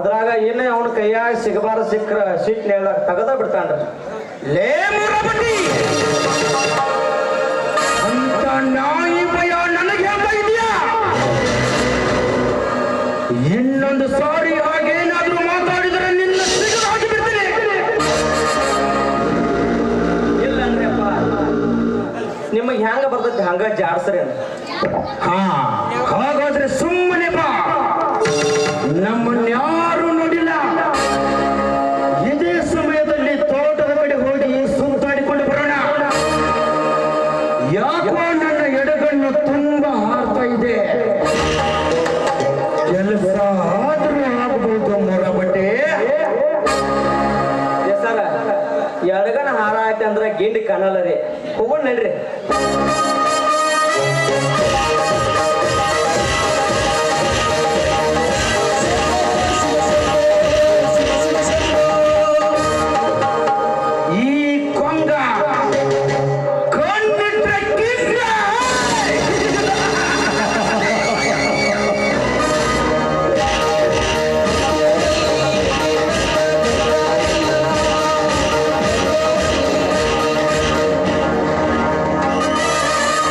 ಅದ್ರಾಗ ಏನೇ ಅವನ ಕೈಯಾಗ ಸಿಗಬಾರ ಸಿಕ್ಕ್ರ ಸಿಟ್ ನೇಳಾಗ ತಗದ ಬಿಡ್ತಾನ್ರಿ. ಲೇ ಮುರಬಟ್ಟಿ ಅಂತ ನಾಯಿ ಭಯ ನನಗೆ ಇದೆಯಾ? ಇನ್ನೊಂದು ಸಾರಿ ಹಾಗೇನಾದ್ರೂ ಮಾತಾಡಿದರೆ ನಿನ್ನ ಸಿಗದಾಗಿ ಬಿಡ್ತೀನಿ. ಇಲ್ಲಂದ್ರಪ್ಪ ನಿಮಗೆ ಹೆಂಗ ಬರ್ತೈತಿ ಹಂಗ ಜಾಡ್ಸ್ರಿ ಅಂತ. ಹಾ ಹಾಗಾದ್ರೆ ಸುಮ್ಮನೆ ಬಾ, ನಮ್ಮನ್ಯಾರು ನೋಡಿಲ್ಲ. ಇದೇ ಸಮಯದಲ್ಲಿ ತೋಟದ ಕಡೆ ಹೋಗಿ ಸುತ್ತಾಡಿಕೊಂಡು ಬರೋಣ. ಯಾಕೋ ನನ್ನ ಎಡಗಣ್ಣು ತುಂಬಾ ಹಾರ್ತಾ ಇದೆ. ಕೆಲಸ ಆದ್ರೂ ಆಗಬಹುದು ಮೊರಬಟ್ಟೆ. ಸರ ಎಡಗನ ಹಾರ ಆಯ್ತು ಅಂದ್ರೆ ಗಿಂಡಿ ಕಾಣಲ್ಲ ರೀ. ಹೋಗೋಣ ನಡ್ರಿ.